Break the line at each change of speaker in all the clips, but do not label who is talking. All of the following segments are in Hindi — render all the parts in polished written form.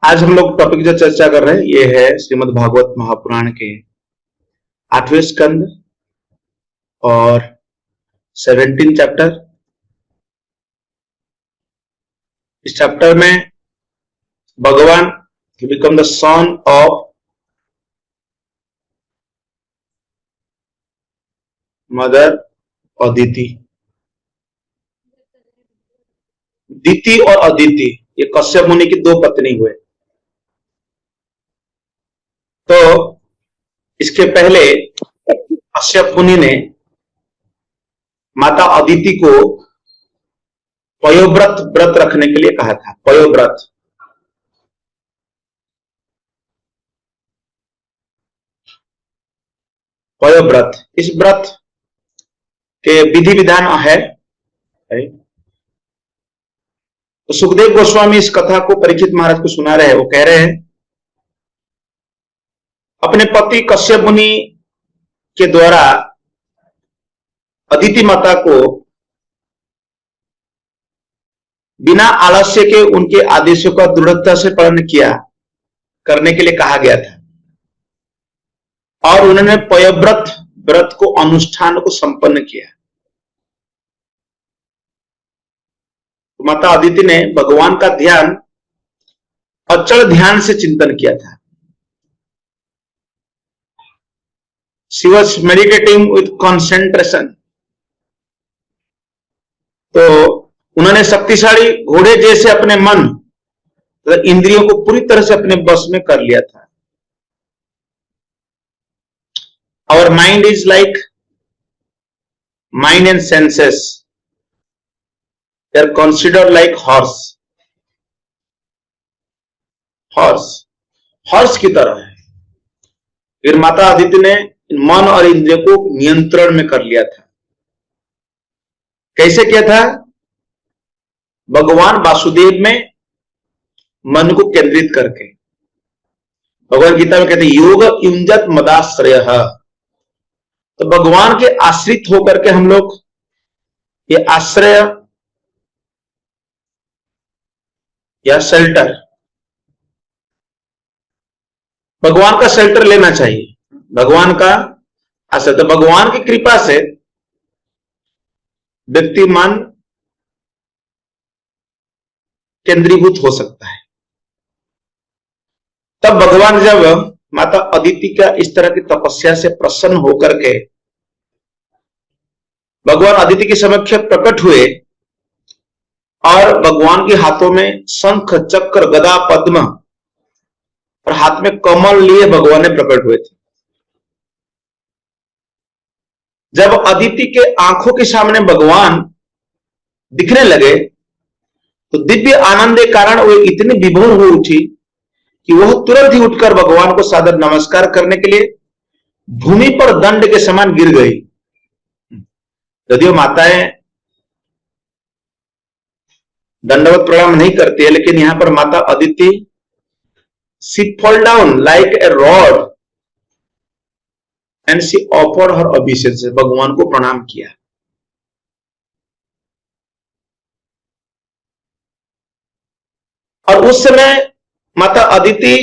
आज हम लोग टॉपिक जो चर्चा कर रहे हैं ये है श्रीमद् भागवत महापुराण के 8वें स्कंद और 17 चैप्टर। इस चैप्टर में भगवान become the son of mother Aditi. Diti और अदिति ये कश्यप मुनि की दो पत्नी हुए। तो इसके पहले कश्यप मुनि ने माता अदिति को पयोव्रत व्रत रखने के लिए कहा था। पयोव्रत पयोव्रत इस व्रत के विधि विधान है। तो सुखदेव गोस्वामी इस कथा को परीक्षित महाराज को सुना रहे हैं। वो कह रहे हैं अपने पति कश्यप मुनि के द्वारा अदिति माता को बिना आलस्य के उनके आदेशों का दृढ़ता से पालन किया करने के लिए कहा गया था और उन्होंने पयोव्रत व्रत को अनुष्ठान को संपन्न किया। तो माता अदिति ने भगवान का ध्यान अचल ध्यान से चिंतन किया था। She was meditating with concentration। तो उन्होंने शक्तिशाली घोड़े जैसे अपने मन तो इंद्रियों को पूरी तरह से अपने बस में कर लिया था। Our mind is like mind and senses, they are considered like horse की तरह है। फिर माता अदिति ने मन और इंद्रियों को नियंत्रण में कर लिया था। कैसे किया था? भगवान वासुदेव में मन को केंद्रित करके। भगवान गीता में कहते हैं योग युंजत मदाश्रयः। तो भगवान के आश्रित होकर के हम लोग ये आश्रय या शेल्टर, भगवान का शेल्टर लेना चाहिए, भगवान का आश्रय। तो भगवान की कृपा से व्यक्ति मन केंद्रीभूत हो सकता है। तब भगवान जब माता अदिति का इस तरह की तपस्या से प्रसन्न होकर के भगवान अदिति के समक्ष प्रकट हुए और भगवान के हाथों में शंख चक्र गदा पद्म और हाथ में कमल लिए भगवान ने प्रकट हुए थे। जब अदिति के आंखों के सामने भगवान दिखने लगे तो दिव्य आनंद के कारण वो इतनी विभोर हो उठी कि वह तुरंत ही उठकर भगवान को सादर नमस्कार करने के लिए भूमि पर दंड के समान गिर गई। यदि माताएं दंडवत प्रणाम नहीं करती है, लेकिन यहां पर माता Aditi she fall down like a rod and she offered her obedience. भगवान को प्रणाम किया। और उस समय माता अदिति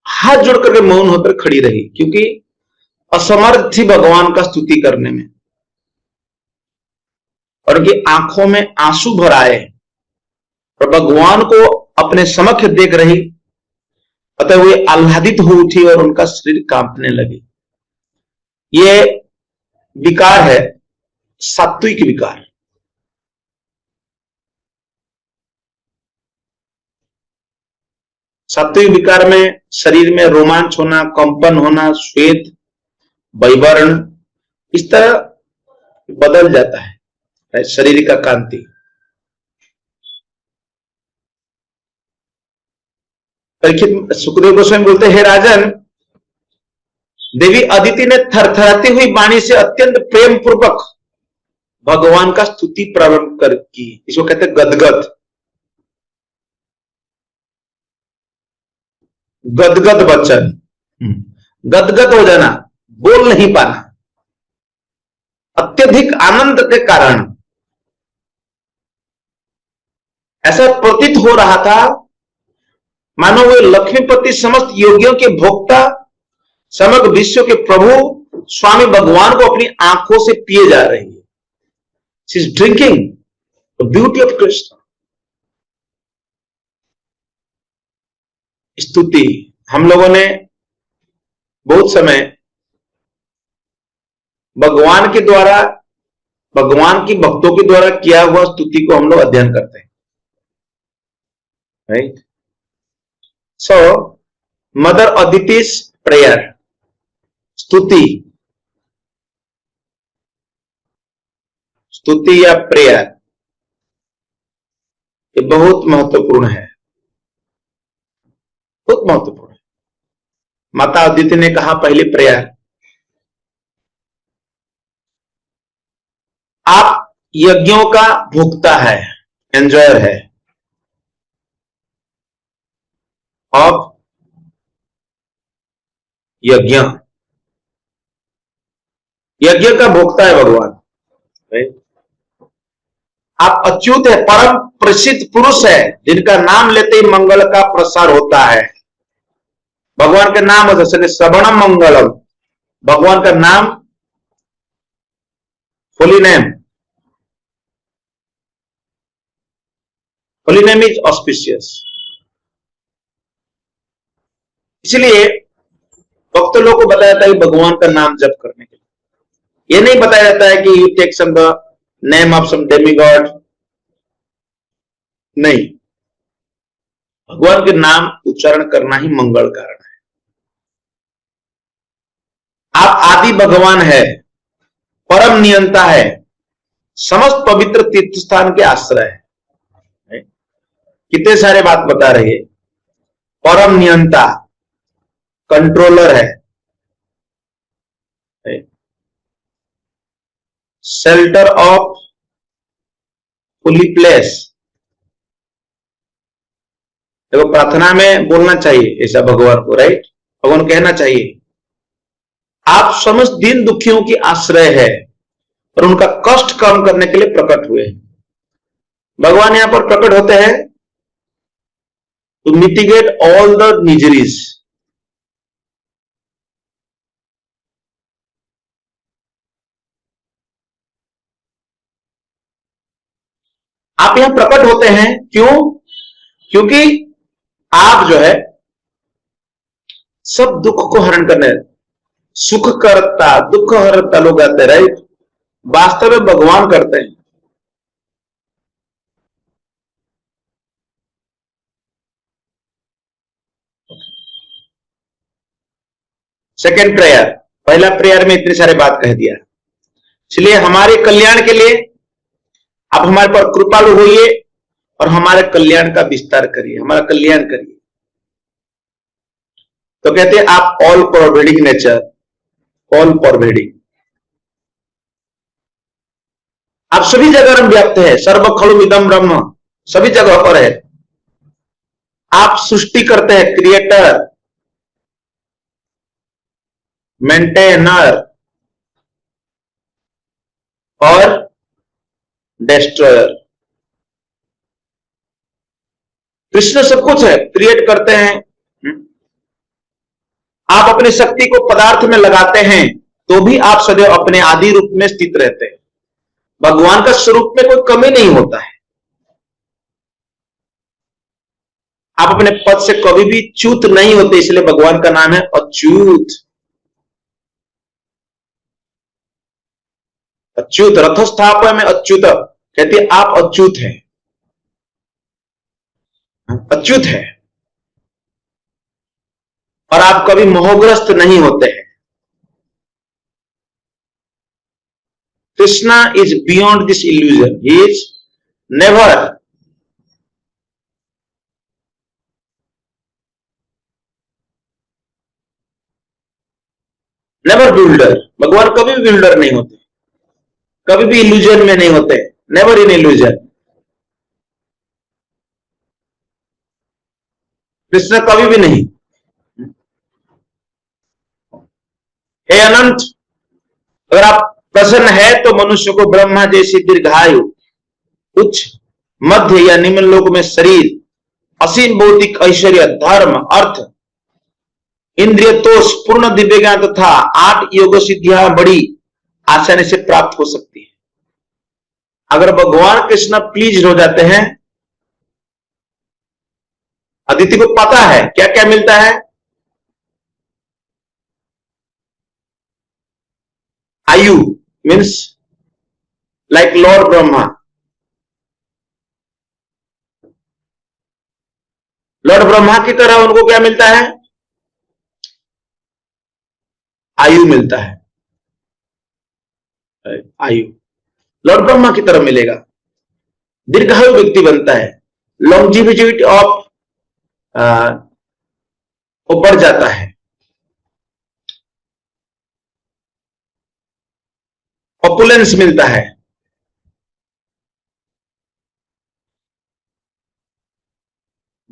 हाथ जोड़ करके मौन होकर खड़ी रही, क्योंकि असमर्थ थी भगवान का स्तुति करने में और उनकी आंखों में आंसू भर आए और भगवान को अपने समक्ष देख रही। अतः वे आह्लादित हो उठी और उनका शरीर कांपने लगे। ये विकार है सात्विक विकार। सात्विक विकार में शरीर में रोमांच होना, कंपन होना, श्वेत वैवर्ण इस तरह बदल जाता है शरीर का कांति। परीक्षित सुखदेव गोस्वामी बोलते हैं, हे राजन, देवी अदिति ने थरथराती हुई वाणी से अत्यंत प्रेम पूर्वक भगवान का स्तुति प्रारंभ कर की। इसको कहते हैं गदगद। गदगद वचन, गदगद हो जाना, बोल नहीं पाना, अत्यधिक आनंद के कारण ऐसा प्रतीत हो रहा था मानो वे लक्ष्मीपति समस्त योगियों के भोक्ता, समग्र विश्व के प्रभु स्वामी भगवान को अपनी आंखों से पिए जा रही है। She is drinking the beauty of Krishna. स्तुति, हम लोगों ने बहुत समय भगवान के द्वारा, भगवान की भक्तों के द्वारा किया हुआ स्तुति को हम लोग अध्ययन करते हैं, राइट? सो मदर अदिति's प्रेयर, स्तुति, स्तुति या प्रेयर, ये बहुत महत्वपूर्ण है, बहुत महत्वपूर्ण है। माता अदिति ने कहा पहली प्रेयर, आप यज्ञों का भोक्ता है, एंजॉयर है, ऑफ यज्ञ, यज्ञ का भोक्ता है भगवान, आप अच्युत है, परम प्रसिद्ध पुरुष है, जिनका नाम लेते ही मंगल का प्रसार होता है। भगवान का नाम होता है श्रवणम मंगलम, भगवान का नाम, holy name, holy name is auspicious. इसलिए भक्त लोगों को बताया जाता है भगवान का नाम जप करने के लिए। यह नहीं बताया जाता है कि you take some the name of some demigod, नहीं, भगवान के नाम उच्चारण करना ही मंगल कारण है। आप आदि भगवान है, परम नियंता है, समस्त पवित्र तीर्थ स्थान के आश्रय है। कितने सारे बात बता रही है, परम नियंता, कंट्रोलर है, शेल्टर ऑफ होली प्लेस। देखो प्रार्थना में बोलना चाहिए ऐसा भगवान को, राइट? भगवान कहना चाहिए आप समस्त दीन दुखियों की आश्रय है और उनका कष्ट कम करने के लिए प्रकट हुए। भगवान यहां पर प्रकट होते हैं to mitigate all the miseries. आप यहां प्रकट होते हैं क्यों? क्योंकि आप जो है सब दुख को हरण करने, सुख करता दुख हरता लोग कहते हैं, राइट? वास्तव में भगवान करते हैं। सेकेंड प्रेयर, पहला प्रेयर में इतनी सारे बात कह दिया, इसलिए हमारे कल्याण के लिए आप हमारे पर कृपालु होइए और हमारे कल्याण का विस्तार करिए, हमारा कल्याण करिए। तो कहते हैं आप all pervading nature, all pervading, आप सभी जगह व्याप्त है, सर्व खलु इदम ब्रह्म, सभी जगह पर है। आप सृष्टि करते हैं, क्रिएटर, मेंटेनर और डिस्ट्रॉयर। कृष्ण सब कुछ है, क्रिएट करते हैं। आप अपनी शक्ति को पदार्थ में लगाते हैं तो भी आप सदैव अपने आदि रूप में स्थित रहते हैं। भगवान का स्वरूप में कोई कमी नहीं होता है। आप अपने पद से कभी भी च्युत नहीं होते, इसलिए भगवान का नाम है अच्युत। अच्युत, रथस्थापन में अच्युत कहते आप अच्युत हैं, अच्युत है, और आप कभी मोहग्रस्त नहीं होते हैं। Krishna is beyond this illusion, he is never builder. भगवान कभी भी बिल्डर नहीं होते, कभी भी इल्यूजन में नहीं होते, नेवर इन इल्यूजन। कृष्ण कभी भी नहीं। हे अनंत, अगर आप प्रसन्न है तो मनुष्य को ब्रह्मा जैसी दीर्घायु, उच्च, मध्य या निम्न लोक में शरीर असीम भौतिक ऐश्वर्य, धर्म, अर्थ, इंद्रिय तोष, पूर्ण दिव्य ज्ञान तथा 8 योग सिद्धियां बड़ी आसानी से प्राप्त हो सकती है। अगर भगवान कृष्ण प्लीज हो जाते हैं, अदिति को पता है क्या क्या मिलता है। आयु means like Lord Brahma. Lord Brahma की तरह उनको क्या मिलता है? आयु मिलता है। आयु लॉर्ड ब्रह्मा की तरह मिलेगा। दीर्घायु व्यक्ति बनता है। लॉन्जिविटी ऑफ वो बढ़ जाता है। ऑपुलेंस मिलता है।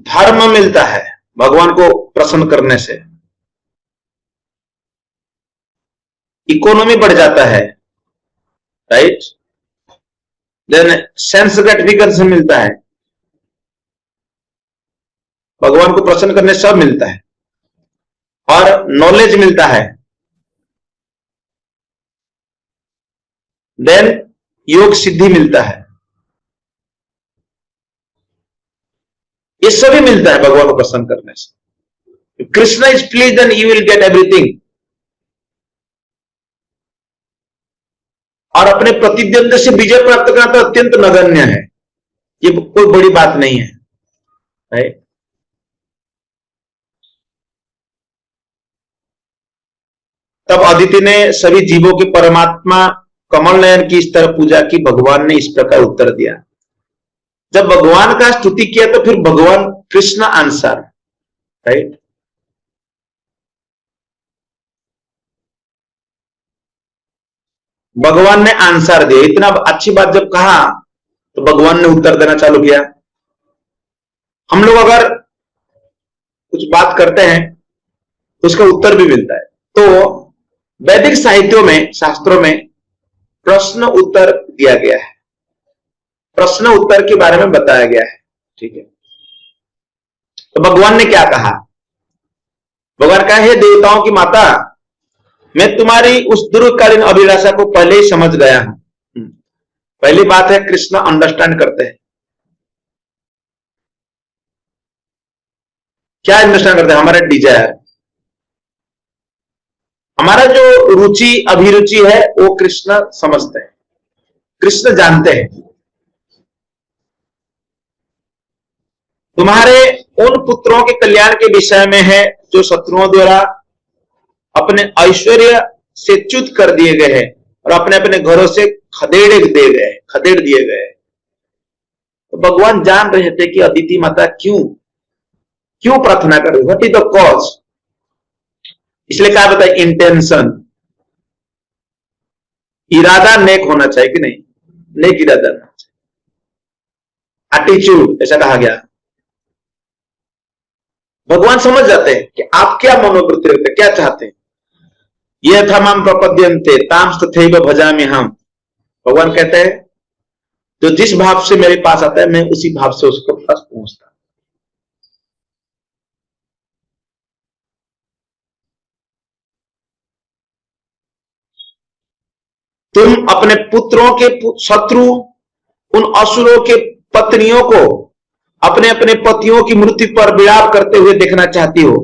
धर्म मिलता है भगवान को प्रसन्न करने से। इकोनॉमी बढ़ जाता है, राइट। देन सेंस ग्रेटिफिकेशन मिलता है। भगवान को प्रसन्न करने सब मिलता है। और नॉलेज मिलता है। देन योग सिद्धि मिलता है। ये सभी मिलता है भगवान को प्रसन्न करने से। Krishna is please then you will get everything. और अपने प्रतिद्वंद से विजय प्राप्त करना तो अत्यंत नगण्य है, ये कोई बड़ी बात नहीं है, राइट। तब अदिति ने सभी जीवों के परमात्मा कमल नयन की इस तरह पूजा की। भगवान ने इस प्रकार उत्तर दिया। जब भगवान का स्तुति किया तो फिर भगवान कृष्ण आंसर, राइट। भगवान ने आंसर दिया। इतना अच्छी बात जब कहा तो भगवान ने उत्तर देना चालू किया। हम लोग अगर कुछ बात करते हैं तो उसका उत्तर भी मिलता है। तो वैदिक साहित्यों में, शास्त्रों में प्रश्न उत्तर दिया गया है। प्रश्न उत्तर के बारे में बताया गया है, ठीक है। तो भगवान ने क्या कहा? भगवान कहा, हे देवताओं की माता, मैं तुम्हारी उस दीर्घकालीन अभिलाषा को पहले ही समझ गया हूं। पहली बात है, कृष्ण अंडरस्टैंड करते हैं। क्या अंडरस्टैंड करते हैं? हमारा डिजायर, हमारा जो रुचि अभिरुचि है वो कृष्ण समझते हैं, कृष्ण जानते हैं। तुम्हारे उन पुत्रों के कल्याण के विषय में है जो शत्रुओं द्वारा अपने ऐश्वर्य से च्युत कर दिए गए हैं और अपने अपने घरों से खदेड़ दिए गए। तो भगवान जान रहे थे कि अदिति माता क्यों प्रार्थना कर रही, व्हाट इज द कॉज। इसलिए क्या बताए, इंटेंशन, इरादा नेक होना चाहिए कि नहीं, नेक इरादा होना चाहिए, एटीट्यूड ऐसा कहा गया। भगवान समझ जाते हैं कि आप क्या मनोवृत्ति रखते, क्या चाहते हैं। ये था माम प्रपद्यन्ते ताम तथैव भजामि हम। भगवान कहते हैं जो जिस भाव से मेरे पास आता है मैं उसी भाव से उसको पास पहुंचता। तुम अपने पुत्रों के शत्रु उन असुरों के पत्नियों को अपने अपने पतियों की मृत्यु पर विलाप करते हुए देखना चाहती हो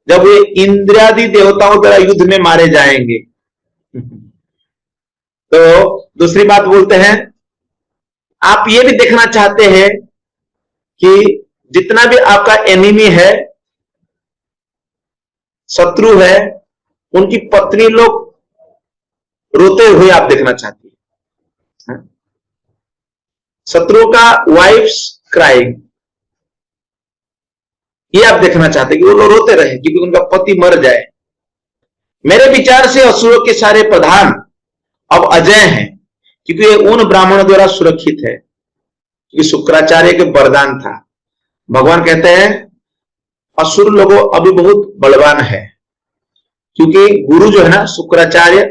जब वे इंद्रियादि देवताओं द्वारा युद्ध में मारे जाएंगे। तो दूसरी बात बोलते हैं, आप ये भी देखना चाहते हैं कि जितना भी आपका एनिमी है, शत्रु है, उनकी पत्नी लोग रोते हुए आप देखना चाहती है। शत्रु का वाइफ्स क्राइंग, ये आप देखना चाहते हैं कि वो लोग रोते रहे क्योंकि उनका पति मर जाए। मेरे विचार से असुरों के सारे प्रधान अब अजय हैं क्योंकि ये उन ब्राह्मणों द्वारा सुरक्षित है, क्योंकि शुक्राचार्य के वरदान था। भगवान कहते हैं असुर लोगों अभी बहुत बलवान है क्योंकि गुरु जो है ना शुक्राचार्य,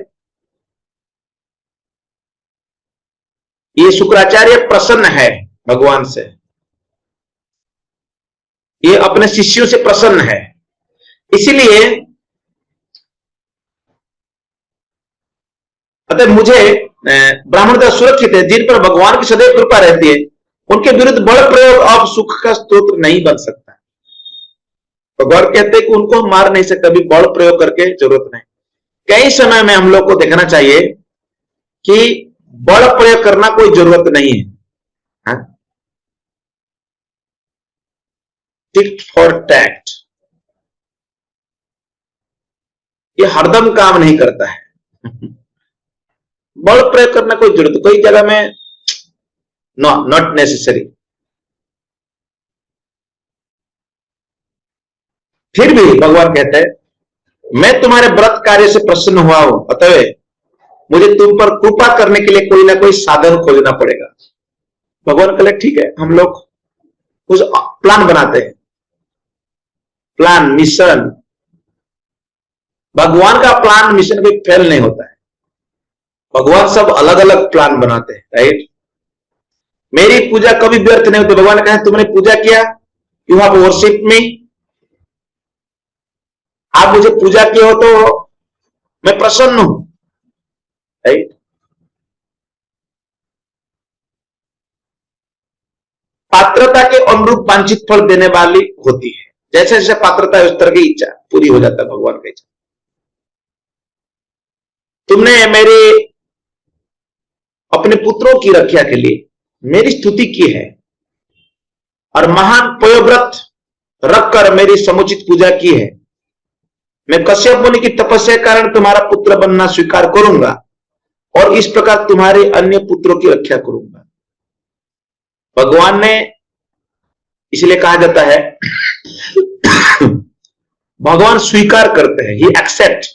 ये शुक्राचार्य प्रसन्न है भगवान से। ये अपने शिष्यों से प्रसन्न है। इसीलिए अतः मुझे ब्राह्मणता सुरक्षित है, जिन पर भगवान की सदैव कृपा रहती है, उनके विरुद्ध बल प्रयोग अब सुख का स्रोत नहीं बन सकता। भगवान कहते हैं कि उनको हम मार नहीं सकते, अभी बल प्रयोग करके जरूरत नहीं। कई समय में हम लोग को देखना चाहिए कि बल प्रयोग करना कोई जरूरत नहीं है। टिक फॉर टैक्ट ये हरदम काम नहीं करता है। बल प्रयोग करना कोई जरूरत, कोई जगह में नॉट नेसेसरी। फिर भी भगवान कहते हैं मैं तुम्हारे व्रत कार्य से प्रसन्न हुआ हूं, अतः मुझे तुम पर कृपा करने के लिए कोई ना कोई साधन खोजना पड़ेगा। भगवान कहले ठीक है, हम लोग कुछ प्लान बनाते हैं। प्लान मिशन, भगवान का प्लान मिशन कोई फेल नहीं होता है। भगवान सब अलग अलग प्लान बनाते हैं, राइट। मेरी पूजा कभी व्यर्थ नहीं होती। भगवान ने कहा तुमने पूजा किया, यू हैव वर्शिप मी, आप मुझे पूजा किए हो तो मैं प्रसन्न हूं, राइट। पात्रता के अनुरूप वांछित फल देने वाली होती है। जैसे जैसे पात्रता है उस तरह की इच्छा पूरी हो जाता है भगवान की इच्छा। तुमने मेरे अपने पुत्रों की रक्षा के लिए मेरी स्तुति की है और महान पयोव्रत रखकर मेरी समुचित पूजा की है। मैं कश्यप मुनि की तपस्या के कारण तुम्हारा पुत्र बनना स्वीकार करूंगा और इस प्रकार तुम्हारे अन्य पुत्रों की रक्षा करूंगा। भगवान ने, इसलिए कहा जाता है भगवान स्वीकार करते हैं, he accept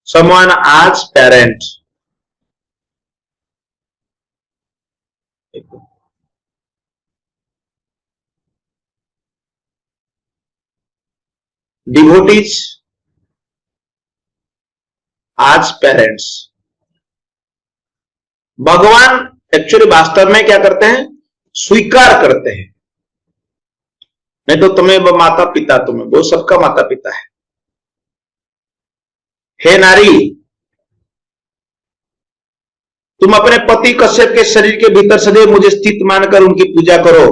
someone as parent. Devotees as parents. भगवान एक्चुअली वास्तव में क्या करते हैं, स्वीकार करते हैं। नहीं तो तुम्हें माता पिता, तुम्हें वो सबका माता पिता है। हे नारी, तुम अपने पति कश्यप के शरीर के भीतर सदैव मुझे स्थित मानकर उनकी पूजा करो,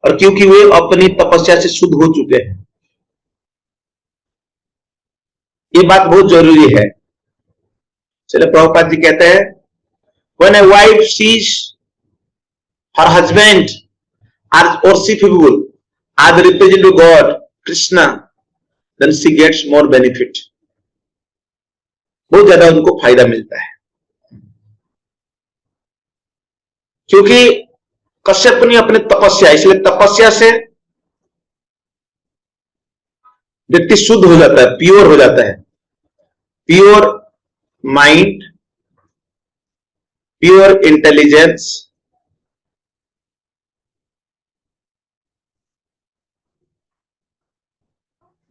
और क्योंकि वे अपनी तपस्या से शुद्ध हो चुके हैं। ये बात बहुत जरूरी है। चले प्रभुपाद जी कहते हैं when a wife sees her husband as worshipable as representative God Krishna, then she gets more benefit। बहुत ज्यादा उनको फायदा मिलता है, क्योंकि कश्यप ने अपने तपस्या, इसलिए तपस्या से व्यक्ति शुद्ध हो जाता है, प्योर हो जाता है। Pure mind, pure intelligence,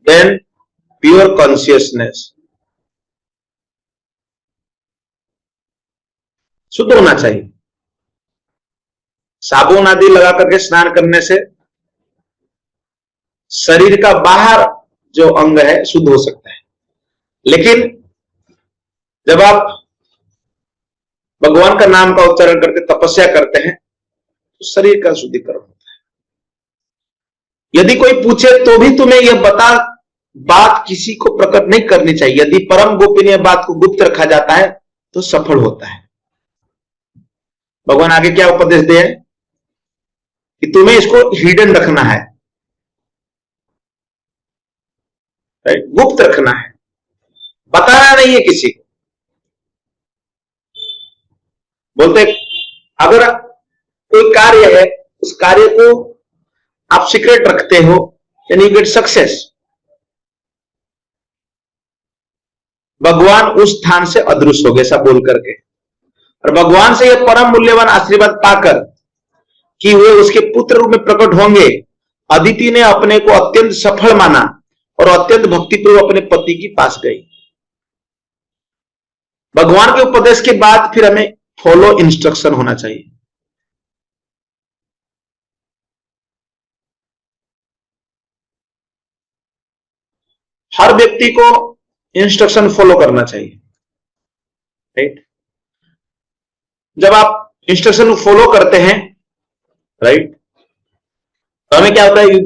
then pure consciousness. शुद्ध होना चाहिए। साबुन आदि लगा करके स्नान करने से शरीर का बाहर जो अंग है शुद्ध हो सकता है, लेकिन जब आप भगवान का नाम का उच्चारण करके तपस्या करते हैं तो शरीर का शुद्धिकरण होता है। यदि कोई पूछे तो भी तुम्हें यह बात किसी को प्रकट नहीं करनी चाहिए। यदि परम गोपनीय बात को गुप्त रखा जाता है तो सफल होता है। भगवान आगे क्या उपदेश दे कि तुम्हें इसको हिडन रखना है, गुप्त रखना है, बताना नहीं है किसी को। बोलते अगर कोई कार्य है, उस कार्य को आप सीक्रेट रखते हो यानी यू गेट सक्सेस। भगवान उस स्थान से अदृश्य हो गए, ऐसा बोल करके, और भगवान से यह परम मूल्यवान आशीर्वाद पाकर कि वे उसके पुत्र रूप में प्रकट होंगे, अदिति ने अपने को अत्यंत सफल माना और अत्यंत भक्तिपूर्वक अपने पति के पास गई। भगवान के उपदेश के बाद फिर हमें फॉलो इंस्ट्रक्शन होना चाहिए। हर व्यक्ति को इंस्ट्रक्शन फॉलो करना चाहिए, राइट। जब आप इंस्ट्रक्शन फॉलो करते हैं, राइट, तो हमें क्या होता है,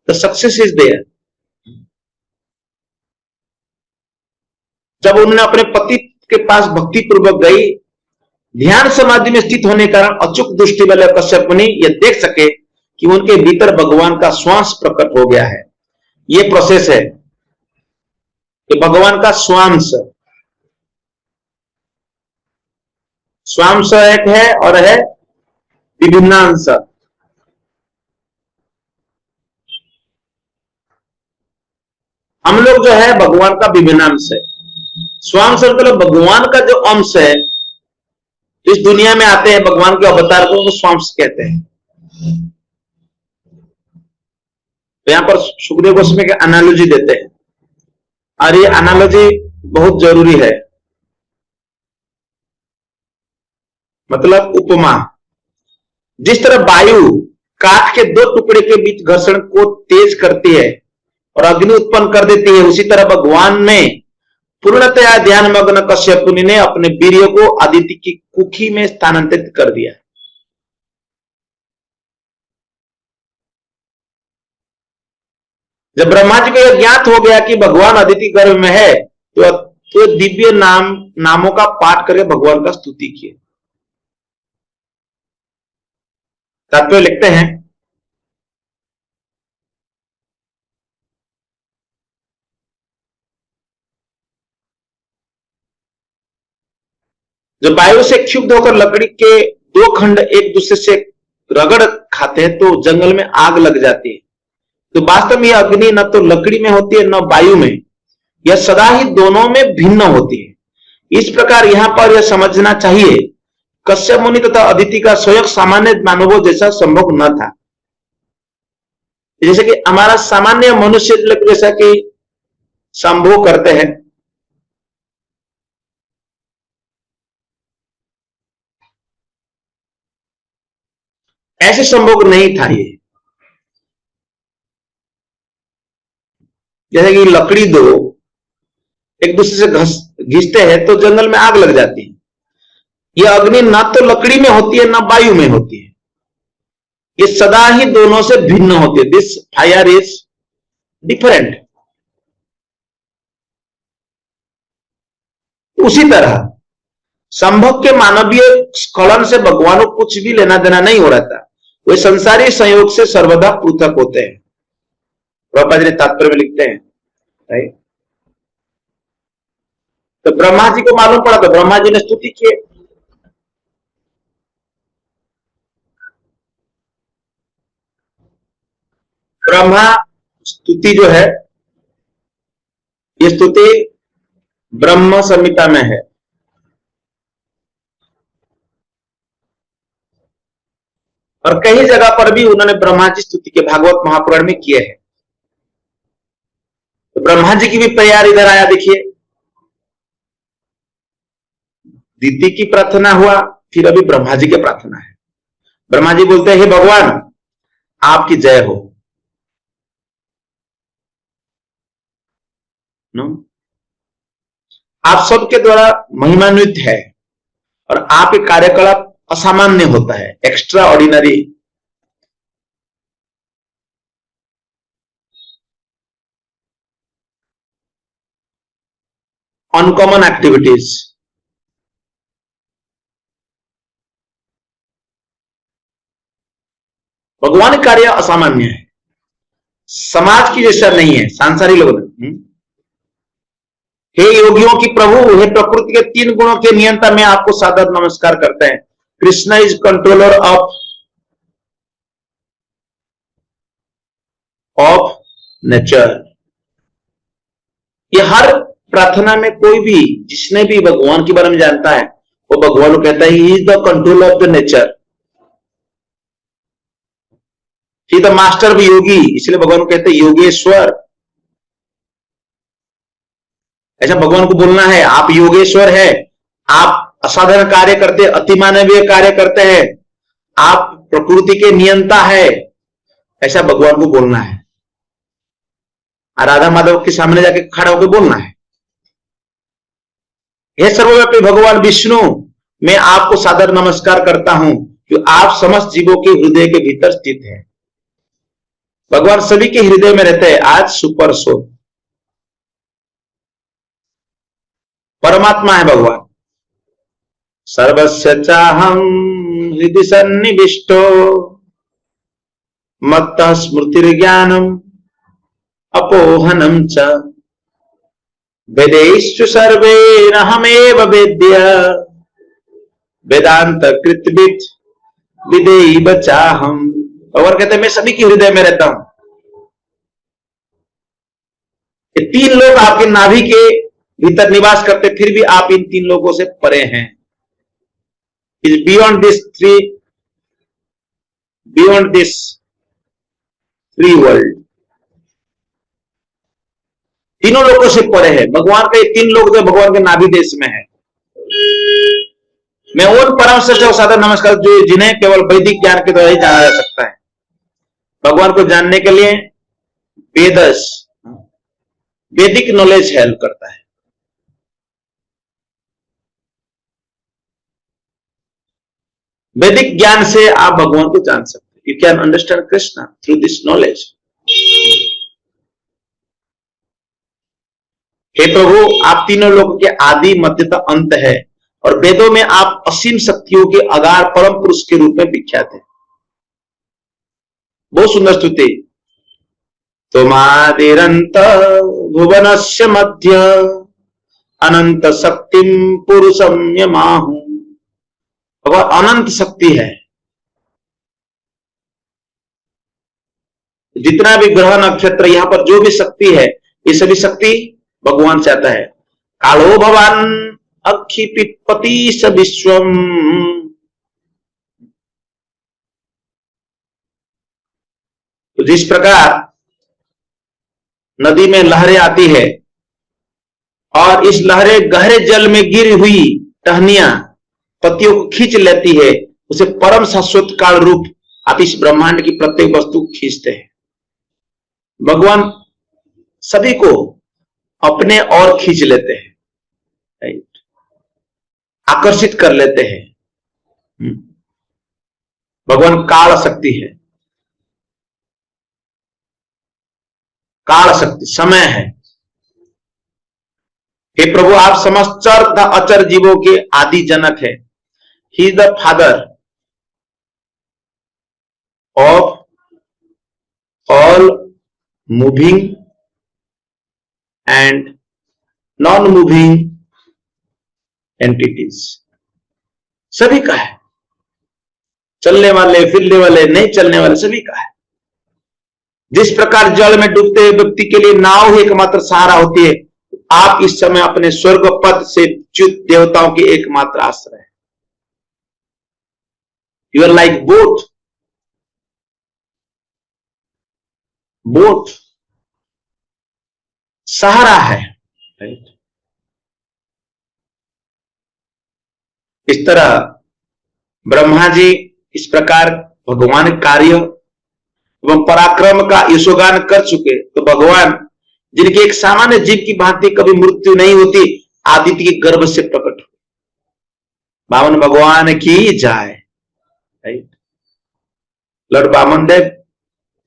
द सक्सेस इज देयर। जब उन्होंने अपने पति के पास भक्ति पूर्वक गई, ध्यान समाधि में स्थित होने के कारण अचूक दृष्टि वाले कश्यप मुनि यह देख सके कि उनके भीतर भगवान का श्वास प्रकट हो गया है। यह प्रोसेस है कि भगवान का श्वास एक है और है विभिन्नांश। हम लोग जो है भगवान का विभिन्नांश है। स्वांश मतलब भगवान का जो अंश है, इस दुनिया में आते हैं भगवान के अवतार को स्वांश कहते हैं। तो यहां पर सुखदेव गोस्वामी के एनालॉजी देते हैं और ये एनालॉजी बहुत जरूरी है। मतलब उपमा, जिस तरह वायु काठ के दो टुकड़े के बीच घर्षण को तेज करती है और अग्नि उत्पन्न कर देती है, उसी तरह भगवान ने पूर्णतया ध्यान मग्न कश्यप मुनि ने अपने वीर्य को अदिति की कुखी में स्थानांतरित कर दिया। जब ब्रह्मा जी को यह ज्ञात हो गया कि भगवान अदिति गर्भ में है, तो दिव्य नामों का पाठ करके भगवान का स्तुति किए। तात्पर्य लिखते हैं, जब वायु से क्षुब्ध होकर लकड़ी के दो खंड एक दूसरे से रगड़ खाते हैं तो जंगल में आग लग जाती है। तो वास्तव में यह अग्नि न तो लकड़ी में होती है न वायु में, यह सदा ही दोनों में भिन्न होती है। इस प्रकार यहां पर यह समझना चाहिए, कश्यप मुनि तथा अदिति का स्वयं सामान्य मानवों जैसा संभव न था। जैसे कि हमारा सामान्य मनुष्य जैसा कि संभव करते हैं, ऐसे संभव नहीं था ये। जैसे कि लकड़ी दो एक दूसरे से घिसते हैं तो जंगल में आग लग जाती है। यह अग्नि ना तो लकड़ी में होती है ना वायु में होती है, ये सदा ही दोनों से भिन्न होती है। This fire is different. उसी तरह संभव के मानवीय स्खलन से भगवान को कुछ भी लेना देना नहीं हो रहा था, वे संसारी संयोग से सर्वदा पृथक होते हैं। प्रभुपाद जी तात्पर्य में लिखते हैं, राइट। तो ब्रह्मा जी को मालूम पड़ा तो ब्रह्मा जी ने स्तुति किए। ब्रह्मा स्तुति जो है, ये स्तुति ब्रह्म संहिता में है। और कई जगह पर भी उन्होंने ब्रह्मा जी स्तुति के भागवत महापुराण में किए हैं। तो ब्रह्मा जी की भी प्यार इधर आया, देखिए दीति की प्रार्थना हुआ, फिर अभी ब्रह्मा जी की प्रार्थना है। ब्रह्मा जी बोलते हैं, हे भगवान आपकी जय हो। नो, आप सबके द्वारा महिमान्वित है और आपके कार्यकलाप असामान्य होता है, एक्स्ट्रा ऑर्डिनरी। Uncommon activities. भगवान कार्य असामान्य है, समाज की जैसा नहीं है, सांसारिक लोग। हे योगियों की प्रभु, हे प्रकृति के तीन गुणों के नियंता में आपको सादर नमस्कार करते हैं। Krishna is controller of nature. ये हर प्रार्थना में कोई भी जिसने भी भगवान के बारे में जानता है वो भगवान को कहता है, he is the control of the nature, he the master of yogi. इसलिए भगवान को कहते हैं योगेश्वर। ऐसा भगवान को बोलना है, आप योगेश्वर है, आप असाधारण कार्य करते, अति मानवीय कार्य करते हैं, आप प्रकृति के नियंता है, ऐसा भगवान को बोलना है। राधा माधव के सामने जाके खड़ा होकर बोलना है, हे सर्वव्यापी भगवान विष्णु, मैं आपको सादर नमस्कार करता हूं कि आप समस्त जीवों के हृदय के भीतर स्थित हैं। भगवान सभी के हृदय में रहते हैं। आज सुपर सोल परमात्मा है भगवान। सर्वस्य चाहम हृदय सन्निविष्टो मत्तः स्मृतिर्ज्ञानम अपोहनम च वेदेषु सर्वैरहमेव वेद्य वेदांत कृतविद विदेव चाहम। भगवान कहते हैं मैं सभी के हृदय में रहता हूं। ये तीन लोग आपके नाभि के भीतर निवास करते, फिर भी आप इन तीन लोगों से परे हैं। Is beyond this three world. तीनों लोगों से परे है भगवान का। ये तीन लोग जो भगवान के नाभि देश में है। मैं उन परम श्रेष्ठ और सादर नमस्कार जो जिन्हें केवल वैदिक ज्ञान के द्वारा ही जाना जा सकता है। भगवान को जानने के लिए वैदिक नॉलेज हेल्प करता है। वैदिक ज्ञान से आप भगवान को जान सकते हैं। You can understand Krishna through this knowledge. हे प्रभु, आप तीनों लोगों के आदि मध्यता अंत है और वेदों में आप असीम शक्तियों के अगार परम पुरुष के रूप में विख्यात है। बहुत सुंदर स्तुति। तुमादिरंत भुवनस्य मध्य अनंत शक्तिम पुरुषम यमाहु। भगवान अनंत शक्ति है। जितना भी ग्रह नक्षत्र यहां पर जो भी शक्ति है, ये सभी शक्ति भगवान चाहता है। कालो भगवान अक्षिपिपति स विश्वम। तो जिस प्रकार नदी में लहरें आती है और इस लहरें गहरे जल में गिरी हुई टहनियां पत्तियों को खींच लेती है, उसे परम शाश्वत काल रूप आप इस ब्रह्मांड की प्रत्येक वस्तु खींचते हैं। भगवान सभी को अपने और खींच लेते हैं, आकर्षित कर लेते हैं। भगवान काल शक्ति है। काल शक्ति समय है। हे प्रभु, आप समस्त चर तथा अचर जीवों के आदि जनक है। He is the father of all moving and non moving entities. सभी का है। चलने वाले, फिरने वाले, नहीं चलने वाले, सभी का है। जिस प्रकार जल में डूबते हुए व्यक्ति के लिए नाव ही एकमात्र सहारा होती है, आप इस समय अपने स्वर्ग पद से च्युत देवताओं की एकमात्र आश्रय है। You are like boat. Boat सहारा है। इस तरह ब्रह्मा जी इस प्रकार भगवान कार्य एवं पराक्रम का यशोगान कर चुके, तो भगवान जिनकी एक सामान्य जीव की भांति कभी मृत्यु नहीं होती, आदित्य के गर्भ से प्रकट हुए। बामन भगवान की जाए। लॉर्ड बामन देव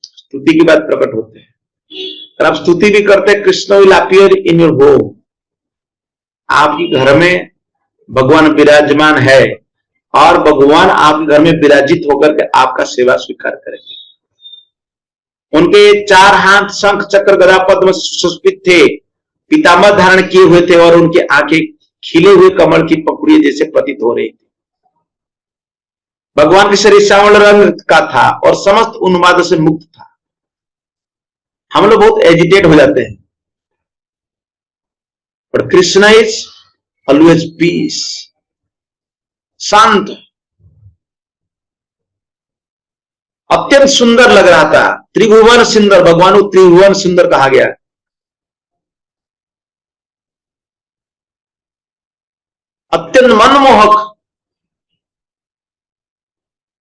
स्तुति की बात प्रकट होते हैं और आप स्तुति भी करते हैं। Krishna will appear in your home. आपके घर में भगवान विराजमान है और भगवान आपके घर में विराजित होकर के आपका सेवा स्वीकार करेंगे। उनके 4 हाथ शंख चक्र गदा पद्म सुशोभित थे, पीताम्बर धारण किए हुए थे और उनकी आंखें खिले हुए कमल की पपड़ी जैसे प्रतीत हो रही थी। भगवान के शरीर श्यामल रंग का था और समस्त उन्माद से मुक्त था। हम लोग बहुत एजिटेट हो जाते हैं, but Krishna is always peace, शांत, अत्यंत सुंदर लग रहा था। त्रिभुवन सुंदर, भगवान को त्रिभुवन सुंदर कहा गया। अत्यंत मनमोहक,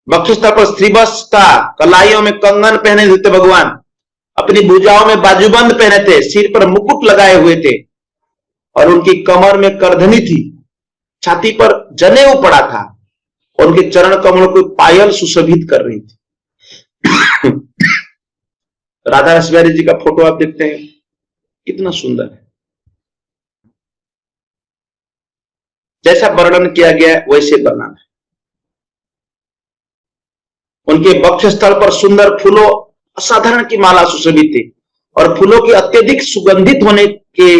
वक्षस्थल पर श्रीवत्स था, कलाइयों में कंगन पहने हुए थे भगवान। अपनी भुजाओं में बाजूबंद पहने थे, सिर पर मुकुट लगाए हुए थे और उनकी कमर में करधनी थी, छाती पर जनेऊ पड़ा था और उनके चरण कमलों को पायल सुशोभित कर रही थी। राधा रसबिहारी जी का फोटो आप देखते हैं, कितना सुंदर है। जैसा वर्णन किया गया है वैसे वर्णन है। उनके वक्षस्थल पर सुंदर फूलों असाधारण की माला सुशोभित थी और फूलों के अत्यधिक सुगंधित होने के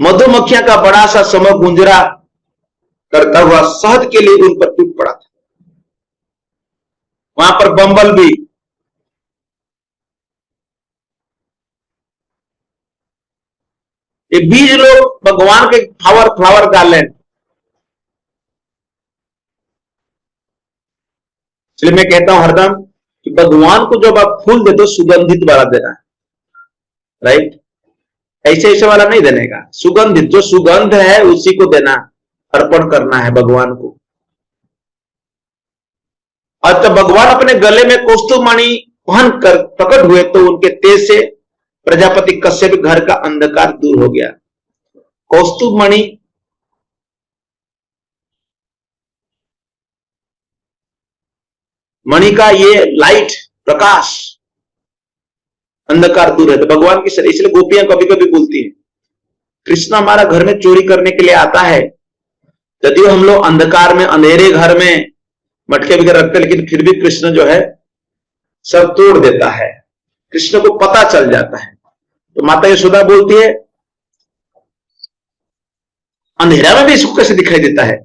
मधुमक्खियां का बड़ा सा समूह गुंजरा करता हुआ शहद के लिए उन पर टूट पड़ा था। वहां पर बम्बल भी, ये बीज लोग भगवान के फ्लावर गार्लैंड, इसलिए मैं कहता हूं हरदम कि भगवान को जब आप फूल दे तो सुगंधित वाला देना है, राइट? ऐसे ऐसे वाला नहीं देने का, सुगंधित, जो सुगंध है उसी को देना, अर्पण करना है भगवान को। और जब भगवान अपने गले में कौस्तुभ मणि पहन कर प्रकट हुए तो उनके तेज से प्रजापति कश्यप घर का अंधकार दूर हो गया। कौस्तुभ मणि मणि का ये लाइट, प्रकाश, अंधकार दूर है तो भगवान की शरीर। इसलिए गोपियां कभी कभी बोलती हैं कृष्ण हमारा घर में चोरी करने के लिए आता है, यदि हम लोग अंधकार में अंधेरे घर में मटके वगैरह रखते, लेकिन फिर भी कृष्ण जो है सब तोड़ देता है, कृष्ण को पता चल जाता है। तो माता यशोदा बोलती है अंधेरा में भी इसको कैसे दिखाई देता है?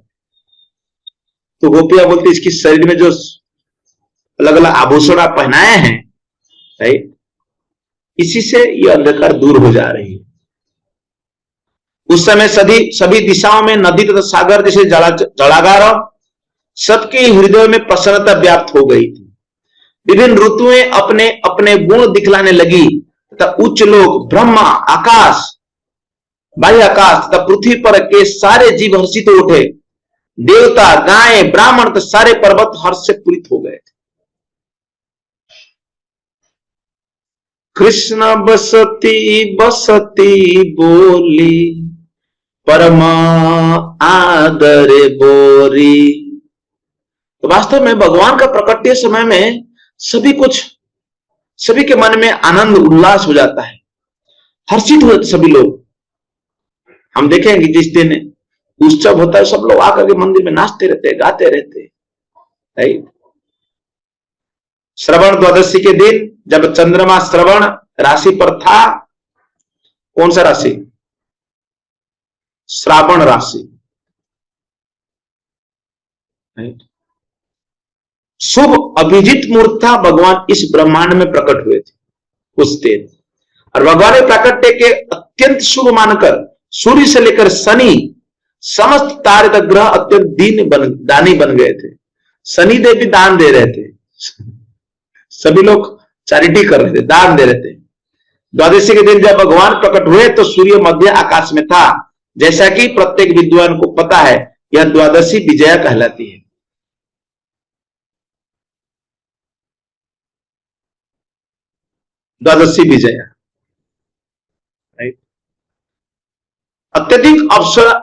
तो गोपियां बोलती है इसकी शरीर में जो अलग अलग आभूषण आप पहनाए हैं, राइट, इसी से ये अंधकार दूर हो जा रही है। उस समय सभी दिशाओं में नदी तथा सागर जैसे जलागार, सबके हृदय में प्रसन्नता व्याप्त हो गई थी। विभिन्न ऋतुएं अपने अपने गुण दिखलाने लगी तथा उच्च लोक, ब्रह्मा, आकाश, बाह्य आकाश तथा पृथ्वी पर के सारे जीव हर्षित हो उठे। देवता, गाय, ब्राह्मण तथा सारे पर्वत हर्ष से पूरित हो गए थे। कृष्ण बसती बसती बोली, परमा आदर बोरी। तो वास्तव में भगवान का प्रकट्य समय में सभी के मन में आनंद उल्लास हो जाता है, हर्षित होते सभी लोग। हम देखेंगे जिस दिन उत्सव होता है सब लोग आकर के मंदिर में नाचते रहते, गाते रहते, राइट? श्रवण द्वादशी के दिन जब चंद्रमा श्रवण राशि पर था, कौन सा राशि? श्रावण राशि, राइट? शुभ अभिजीत मुहूर्त था, भगवान इस ब्रह्मांड में प्रकट हुए थे उस दिन। और भगवान के प्राकट्य के अत्यंत शुभ मानकर सूर्य से लेकर शनि, समस्त तारे तक ग्रह अत्यंत दानी बन गए थे। शनि देव भी दान दे रहे थे, सभी लोग चैरिटी कर रहे थे, दान दे रहे थे। द्वादशी के दिन जब भगवान प्रकट हुए तो सूर्य मध्य आकाश में था। जैसा कि प्रत्येक विद्वान को पता है यह द्वादशी विजया कहलाती है। द्वादशी विजया, राइट? अत्यधिक अप्सरा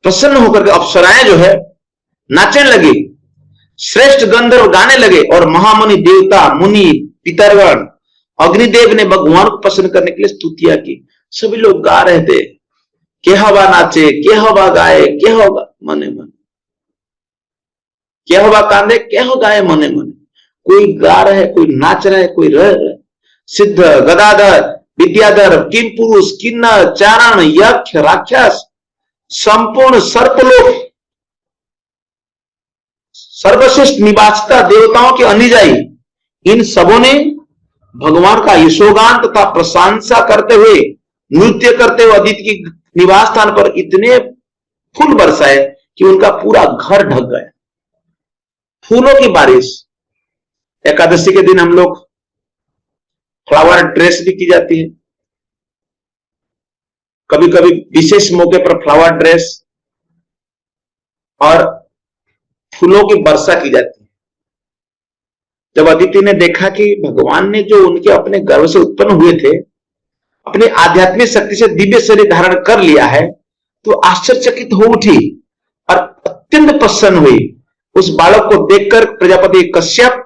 प्रसन्न होकर के अप्सराएं जो है नाचने लगी, श्रेष्ठ गंधर्व गाने लगे और महामुनि, देवता, मुनि, पितरगण, अग्निदेव ने भगवान को प्रसन्न करने के लिए स्तुतियां की। सभी लोग गा रहे थे, के हवा नाचे, के हवा गाए, के हवा मने मन, के हवा कांदे, के हो गाए मने मन। कोई गा रहा है, कोई नाच रहा है, कोई रह रहा है। सिद्ध, गदाधर, विद्याधर, किम पुरुष, किन्नर, चारण, यक्ष, राक्षस, संपूर्ण सर्पलोक, सर्वश्रेष्ठ निवासिता देवताओं के अनुयायी, इन सबों ने भगवान का यशोगान तथा प्रशंसा करते हुए, नृत्य करते हुए अदिति की निवास स्थान पर इतने फूल बरसाए कि उनका पूरा घर ढक गया। फूलों की बारिश। एकादशी के दिन हम लोग फ्लावर ड्रेस भी की जाती है, कभी कभी विशेष मौके पर फ्लावर ड्रेस और फूलों की वर्षा की जाती है। जब अदिति ने देखा कि भगवान ने जो उनके अपने गर्भ से उत्पन्न हुए थे अपनी आध्यात्मिक शक्ति से दिव्य शरीर धारण कर लिया है, तो आश्चर्यचकित हो उठी और अत्यंत प्रसन्न हुई। उस बालक को देखकर प्रजापति कश्यप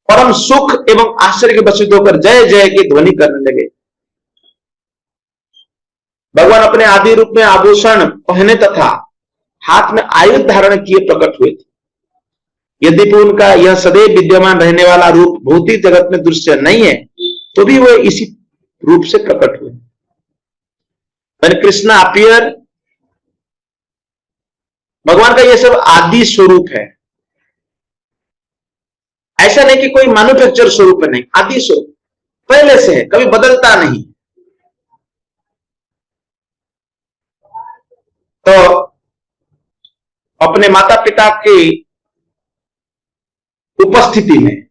परम सुख एवं आश्चर्य के वशीभूत होकर जय जय की ध्वनि करने लगे। भगवान अपने आदि रूप में आभूषण पहने तथा हाथ में आयुध धारण किए प्रकट हुए थे। यद्यपि उनका यह सदैव विद्यमान रहने वाला रूप भौतिक जगत में दृश्य नहीं है, तो भी वह इसी रूप से प्रकट हुए। When Krishna appear, भगवान का यह सब आदि स्वरूप है। ऐसा नहीं कि कोई मैन्युफैक्चर स्वरूप है, नहीं, आदि स्वरूप पहले से है, कभी बदलता नहीं। तो अपने माता पिता की उपस्थिति में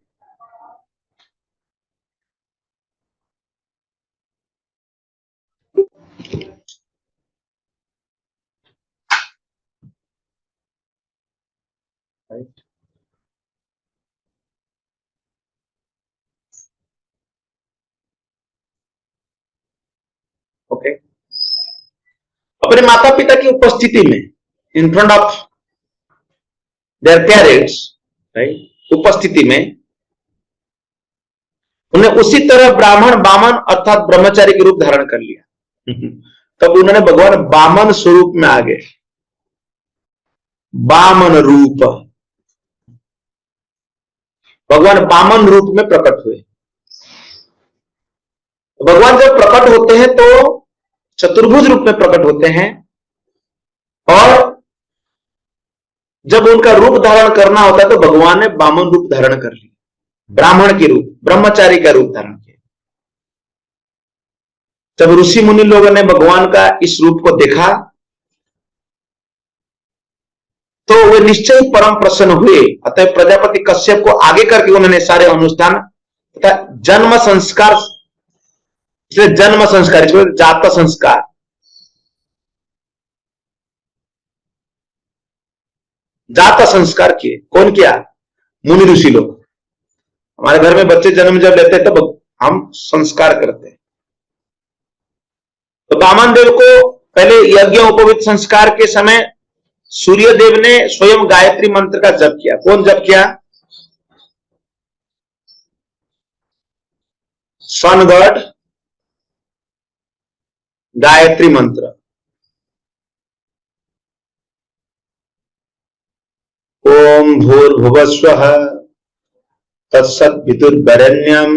ओके, अपने माता पिता की उपस्थिति में, in front of their parents, right, उपस्थिति में उन्हें उसी तरह ब्राह्मण बामन अर्थात ब्रह्मचारी के रूप धारण कर लिया। तब उन्होंने भगवान बामन स्वरूप में आ गए, बामन रूप, भगवान बामन रूप में प्रकट हुए। भगवान जब प्रकट होते हैं तो चतुर्भुज रूप में प्रकट होते हैं, और जब उनका रूप धारण करना होता है तो भगवान ने बामन रूप धारण कर लिया, ब्राह्मण के रूप, ब्रह्मचारी का रूप धारण किया। जब ऋषि मुनि लोगों ने भगवान का इस रूप को देखा तो वे निश्चय परम प्रसन्न हुए। अतः प्रजापति कश्यप को आगे करके उन्होंने सारे अनुष्ठान तथा जन्म संस्कार, इसलिए जन्म संस्कार, इसमें जात संस्कार, जात संस्कार किए। कौन किया? मुनि ऋषि लोग। हमारे घर में बच्चे जन्म जब लेते हैं तब हम संस्कार करते हैं। तो वामन देव को पहले यज्ञ उपवीत संस्कार के समय सूर्य देव ने स्वयं गायत्री मंत्र का जप किया। कौन जप किया? सन गॉड गायत्री मंत्र। ओम भूर्भुवस्वः तत्सवितुर्वरेण्यं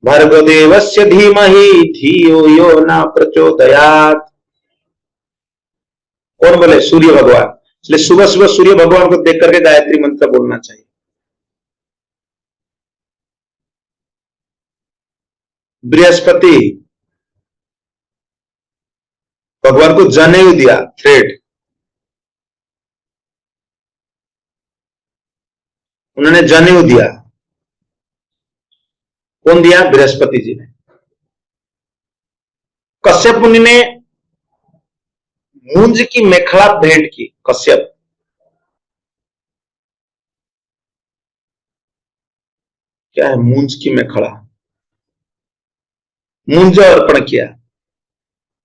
भर्गो देवस्य धीमहि धियो यो न प्रचोदयात्। कौन बोले? सूर्य भगवान। इसलिए सुबह सुबह सूर्य भगवान को देख करके गायत्री मंत्र बोलना चाहिए। बृहस्पति भगवान को जनेऊ दिया, थ्रेड, उन्होंने जनेऊ दिया। कौन दिया? बृहस्पति जी ने। कश्यप मुनि ने मूंज की मेखला भेंट की। कश्यप, क्या है मूंज की मेखला? मूंज अर्पण किया।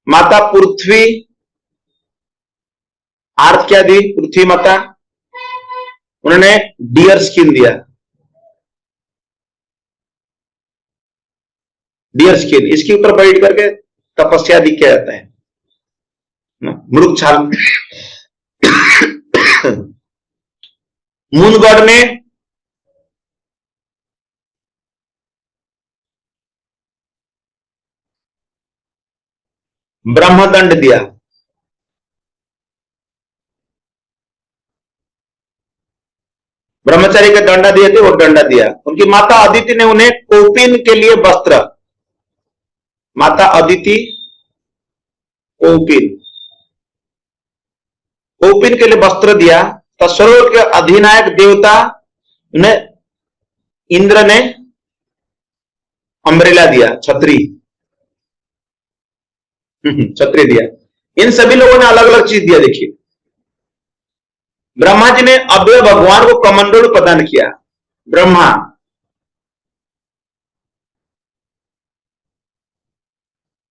माता पृथ्वी, आर्थ क्या दी? पृथ्वी माता, उन्होंने डियर स्किन दिया। डियर स्किन, इसके ऊपर बैठ करके तपस्या आदि किया जाता है, मृग छाल। मून गॉड ने ब्रह्मदंड दिया। ब्रह्मचारी के दंडा दिए थे, वो दंडा दिया। उनकी माता अदिति ने उन्हें कौपिन के लिए वस्त्र, माता अदिति कौपिन, कौपिन के लिए वस्त्र दिया। तस्वरों के अधिनायक देवता उन्हें इंद्र ने अम्ब्रेला दिया, छतरी, छतरी दिया। इन सभी लोगों ने अलग अलग चीज दिया। देखिए, ब्रह्मा जी ने अव्यय भगवान को कमंडल प्रदान किया। ब्रह्मा,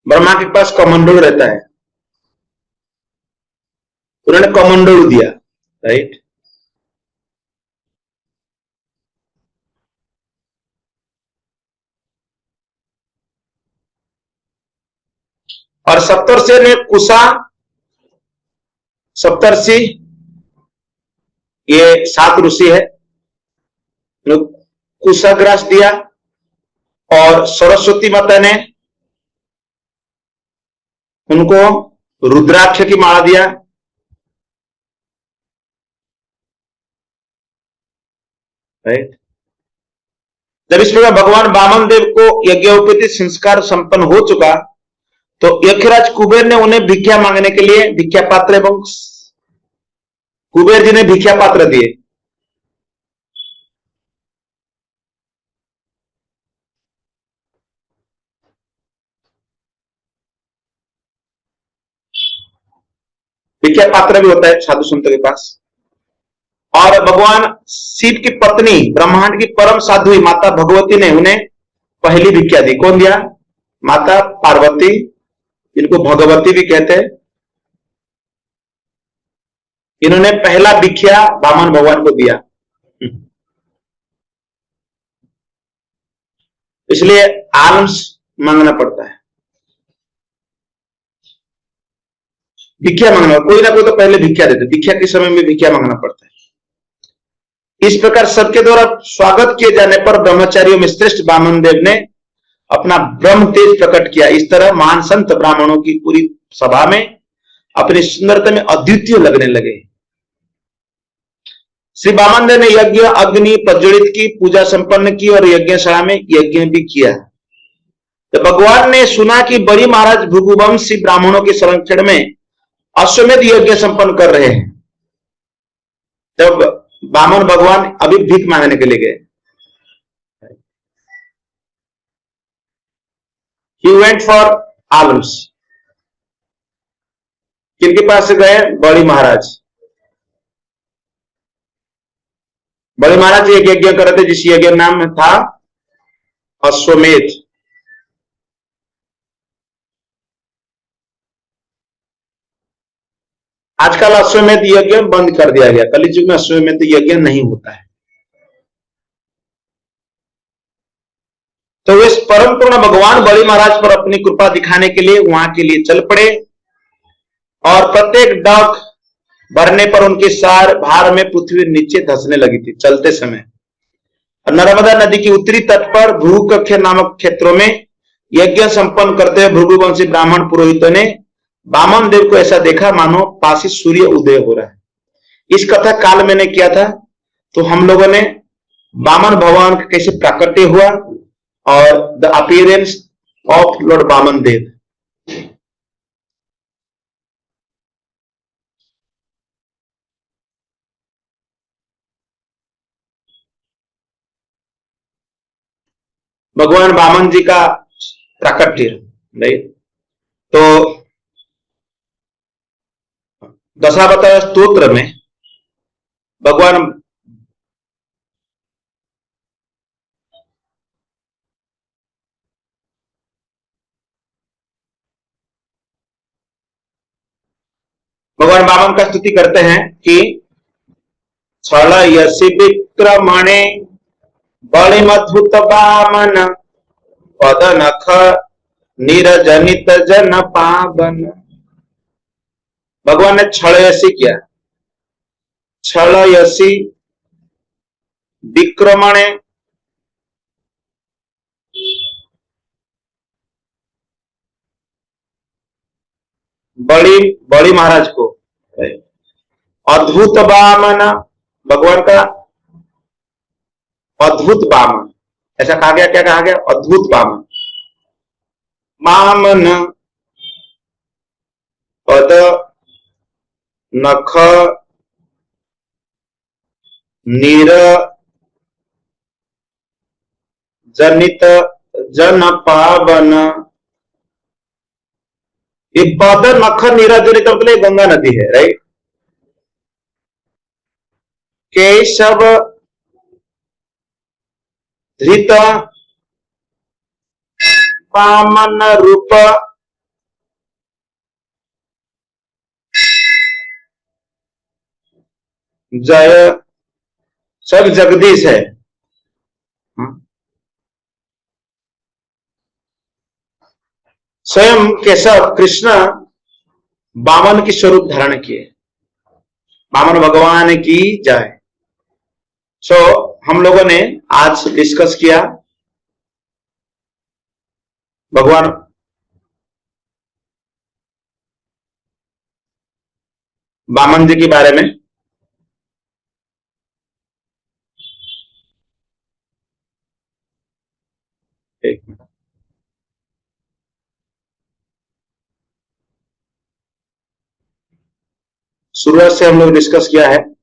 ब्रह्मा के पास कमंडल रहता है, उन्होंने कमंडल दिया, राइट। और सप्तर्षि ने कुशा, सप्तर्षि ये 7 ऋषि है, कुशाग्रास दिया, और सरस्वती माता ने उनको रुद्राक्ष की माला दिया। राइट। जब इस प्रकार भगवान वामन देव को यज्ञोपवीत संस्कार संपन्न हो चुका, तो यक्षराज कुबेर ने उन्हें भिक्षा मांगने के लिए भिक्षा पात्र, एवं कुबेर जी ने भिक्षा पात्र दिए। भिक्षा पात्र भी होता है साधु संतों के पास। और भगवान शिव की पत्नी, ब्रह्मांड की परम साध्वी माता भगवती ने उन्हें पहली भिक्षा दी। कौन दिया? माता पार्वती, इनको भगवती भी कहते हैं। इन्होंने पहला भिक्षा वामन भगवान को दिया। इसलिए आल्म्स मांगना पड़ता है, भिक्षा मांगना, कोई ना कोई तो पहले भिक्षा देते, भिक्षा के समय में भिक्षा मांगना पड़ता है। इस प्रकार सबके द्वारा स्वागत किए जाने पर ब्रह्मचारियों में श्रेष्ठ वामन देव ने अपना ब्रह्म तेज प्रकट किया। इस तरह महान संत ब्राह्मणों की पूरी सभा में अपनी सुंदरता में अद्वितीय लगने लगे। श्री वामन देव ने यज्ञ अग्नि प्रज्वलित की, पूजा संपन्न की और यज्ञशाला में यज्ञ भी किया। तो भगवान ने सुना कि बड़ी महाराज भृगुवंशी ब्राह्मणों के संरक्षण में अश्वमेध यज्ञ संपन्न कर रहे हैं। तब वामन भगवान अभी भीख मांगने के लिए गए। He went for alms. किनके पास गए? बड़ी महाराज। बड़ी महाराज एक यज्ञ कर रहे थे, जिस यज्ञ नाम था अश्वमेध। आजकल अश्वमेध यज्ञ बंद कर दिया गया, कलियुग में अश्वमेध यज्ञ नहीं होता है। तो वे परम पूर्ण भगवान बड़ी महाराज पर अपनी कृपा दिखाने के लिए वहां के लिए चल पड़े, और प्रत्येक डग भरने पर उनके सार भार में पृथ्वी नीचे धंसने लगी थी चलते समय। नर्मदा नदी की उत्तरी तट पर भृगुकक्ष नामक क्षेत्रों में यज्ञ संपन्न करते हुए भृगुवंशी ब्राह्मण पुरोहितों ने वामन देव को ऐसा देखा मानो पास ही सूर्य उदय हो रहा है। इस कथा काल मैंने किया था, तो हम लोगों ने वामन भगवान का कैसे प्राकट्य हुआ और the appearance of lord Vaman Dev. भगवान वामन जी का प्राकट्य, नहीं तो दशावतार स्तोत्र में भगवान वामन का स्तुति करते हैं कि छल यशि विक्रमणे बलिमद्भुत वामन पद नख निरजनित जन पावन। भगवान ने छलयसी किया। छलयसी विक्रमणे, बड़ी महाराज को, अद्भुत वामन, भगवान का अद्भुत वामन, ऐसा कहा गया, क्या कहा गया? अद्भुत वामन। वामन पद नख नीर जनित जन पावन। ये पद नख नीर जनित मतलब गंगा नदी है, राइट। केशव धृत वामन रूप जय सब जगदीश है। स्वयं केशव कृष्ण वामन की स्वरूप धारण किए। वामन भगवान की जय। सो हम लोगों ने आज डिस्कस किया भगवान वामन जी के बारे में। एक मिनट, शुरुआत से हम लोग डिस्कस किया है।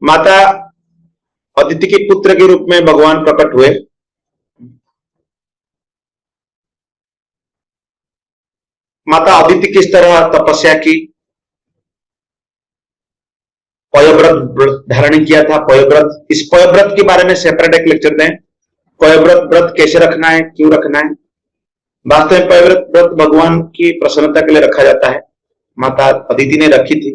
माता अदिति के पुत्र के रूप में भगवान प्रकट हुए। माता अदिति किस तरह तपस्या की, पयव्रत धारण किया था। पयव्रत, इस पयव्रत के बारे में सेपरेट एक लेक्चर दें। पयव्रत व्रत कैसे रखना है, क्यों रखना है। वास्तव में पयव्रत व्रत भगवान की प्रसन्नता के लिए रखा जाता है। माता अदिति ने रखी थी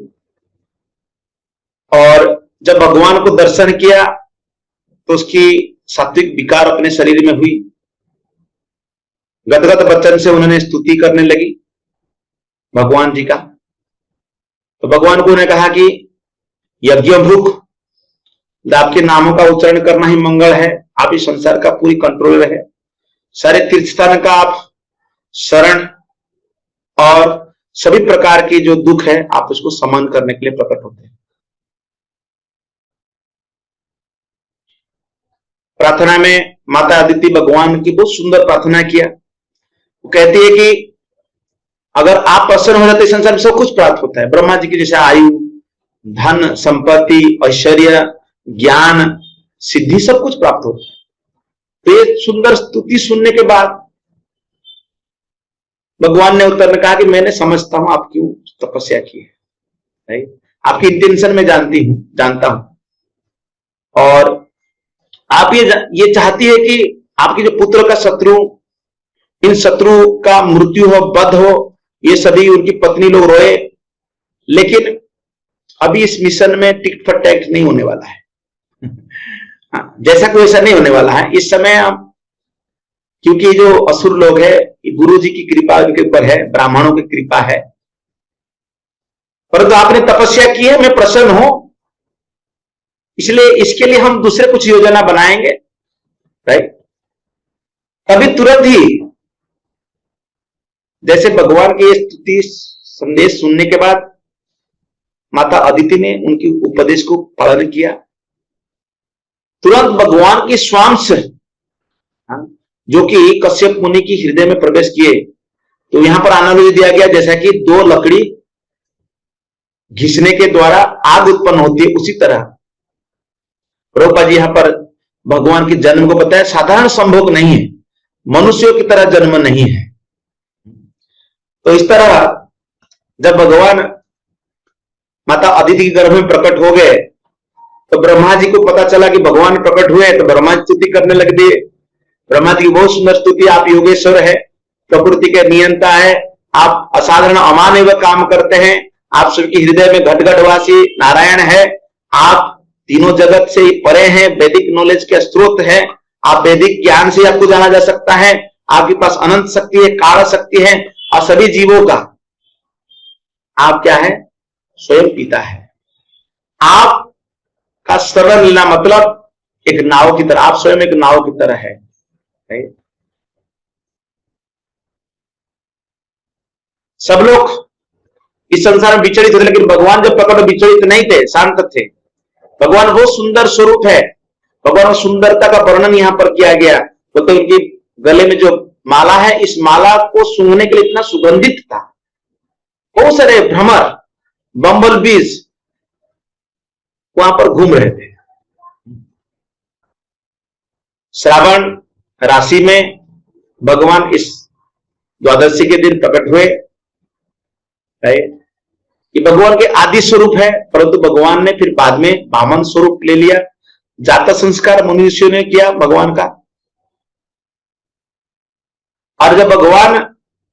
और जब भगवान को दर्शन किया तो उसकी सात्विक विकार अपने शरीर में हुई। गदगद वचन से उन्होंने स्तुति करने लगी भगवान जी का। तो भगवान को उन्होंने कहा कि यज्ञभुक, आपके नामों का उच्चारण करना ही मंगल है। आप इस संसार का पूरी कंट्रोल है। सारे तीर्थ स्थान का आप शरण और सभी प्रकार की जो दुख है आप उसको समन करने के लिए प्रकट होते हैं। प्रार्थना में माता अदिति भगवान की बहुत सुंदर प्रार्थना किया। वो कहती है कि अगर आप प्रसन्न हो जाते संसार में सब कुछ प्राप्त होता है। ब्रह्मा जी की जैसे आयु, धन, संपत्ति, ऐश्वर्य, ज्ञान, सिद्धि सब कुछ प्राप्त होता है। तो ये सुंदर स्तुति सुनने के बाद भगवान ने उत्तर में कहा कि मैंने समझता हूं आप क्यों तपस्या की है, आपकी इंटेंशन में जानता हूं। और आप ये चाहती है कि आपके जो पुत्र का शत्रु, इन शत्रु का मृत्यु हो, वध हो, ये सभी उनकी पत्नी लोग रोए। लेकिन अभी इस मिशन में टिक फॉर टैक नहीं होने वाला है। जैसा कोई ऐसा नहीं होने वाला है इस समय। हम क्योंकि जो असुर लोग है, गुरु जी की कृपा उनके ऊपर है, ब्राह्मणों की कृपा है। परंतु आपने तपस्या की है, मैं प्रसन्न हूं, इसलिए इसके लिए हम दूसरे कुछ योजना बनाएंगे, राइट। तभी तुरंत ही जैसे भगवान के स्तुति संदेश सुनने के बाद माता अदिति ने उनकी उपदेश को पालन किया। तुरंत भगवान की स्वांश जो कि कश्यप मुनि की हृदय में प्रवेश किए। तो यहां पर एनालॉजी दिया गया जैसा कि दो लकड़ी घिसने के द्वारा आग उत्पन्न होती है, उसी तरह प्रभुपाद जी यहां पर भगवान के जन्म को बताया। साधारण संभोग नहीं है, मनुष्यों की तरह जन्म नहीं है। तो इस तरह जब भगवान माता अदिति के गर्भ में प्रकट हो गए तो ब्रह्मा जी को पता चला कि भगवान प्रकट हुए, तो ब्रह्मा जी स्तुति करने लग दिए। ब्रह्मा जी की बहुत सुंदर स्तुति, आप योगेश्वर है, प्रकृति के नियंता है, आप असाधारण अमानवीय काम करते हैं, आप सबके हृदय में घट-घटवासी नारायण है, आप तीनों जगत से परे हैं, वैदिक नॉलेज के स्रोत है, आप वैदिक ज्ञान से आपको जाना जा सकता है, आपके पास अनंत शक्ति है, काल शक्ति है, और सभी जीवों का आप क्या है, स्वयं पिता है। आप का शरण लेना मतलब एक नाव की तरह, आप स्वयं एक नाव की तरह है। सब लोग इस संसार में विचलित थे, लेकिन भगवान जब प्रकट विचलित नहीं थे, शांत थे। भगवान वो सुंदर स्वरूप है। भगवान सुंदरता का वर्णन यहां पर किया गया। तो उनके गले में जो माला है, इस माला को सूंघने के लिए इतना सुगंधित था। बहुत सारे भ्रमर, बम्बल बीज वहां पर घूम रहे थे। श्रावण राशि में भगवान इस द्वादशी के दिन प्रकट हुए। कि भगवान के आदि स्वरूप है, परंतु भगवान ने फिर बाद में वामन स्वरूप ले लिया। जाता संस्कार मनुष्यों ने किया भगवान का, और जब भगवान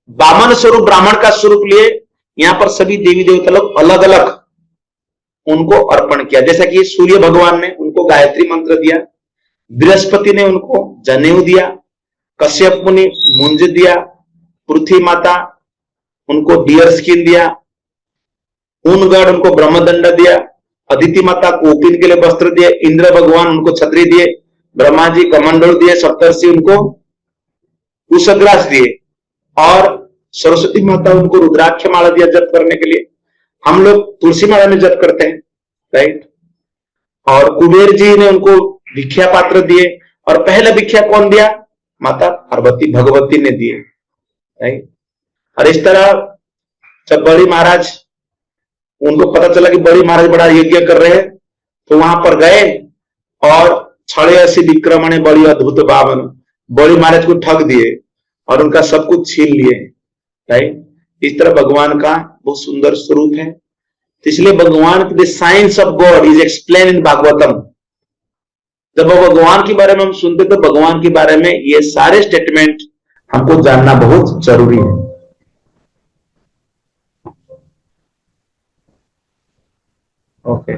वामन स्वरूप ब्राह्मण का स्वरूप लिए, यहां पर सभी देवी देवता लोग अलग अलग उनको अर्पण किया। जैसा कि सूर्य भगवान ने उनको गायत्री मंत्र दिया, बृहस्पति ने उनको जनेऊ दिया, कश्यप मुनि मुंज दिया, पृथ्वी माता उनको डियर स्किन दिया, ऊनगढ़ उनको ब्रह्मदंड दिया, अदिति माता कोकिन के लिए वस्त्र दिए, इंद्र भगवान उनको छतरी दिए, ब्रह्मा जी कमंडल दिए, सप्तर्षि उनको कुशग्रास दिए, और सरस्वती माता उनको रुद्राक्ष माला दिया जप करने के लिए। हम लोग तुलसी माला में जप करते हैं, राइट। और कुबेर जी ने उनको भिक्षा पात्र दिए, और पहले भिक्षा कौन दिया? माता पार्वती भगवती ने दिए, राइट। और इस तरह जब बड़ी महाराज, उनको पता चला कि बड़ी महाराज बड़ा यज्ञ कर रहे हैं, तो वहां पर गए और छड़े ऐसी विक्रमणे बड़ी अद्भुत बावन, बड़ी महाराज को ठग दिए और उनका सब कुछ छीन लिए, राइट। इस तरह भगवान का बहुत सुंदर स्वरूप है। तो इसलिए भगवान the science of God is explain in Bhagavatam. जब भगवान के बारे में हम सुनते तो भगवान के बारे में ये सारे स्टेटमेंट हमको जानना बहुत जरूरी है। ओके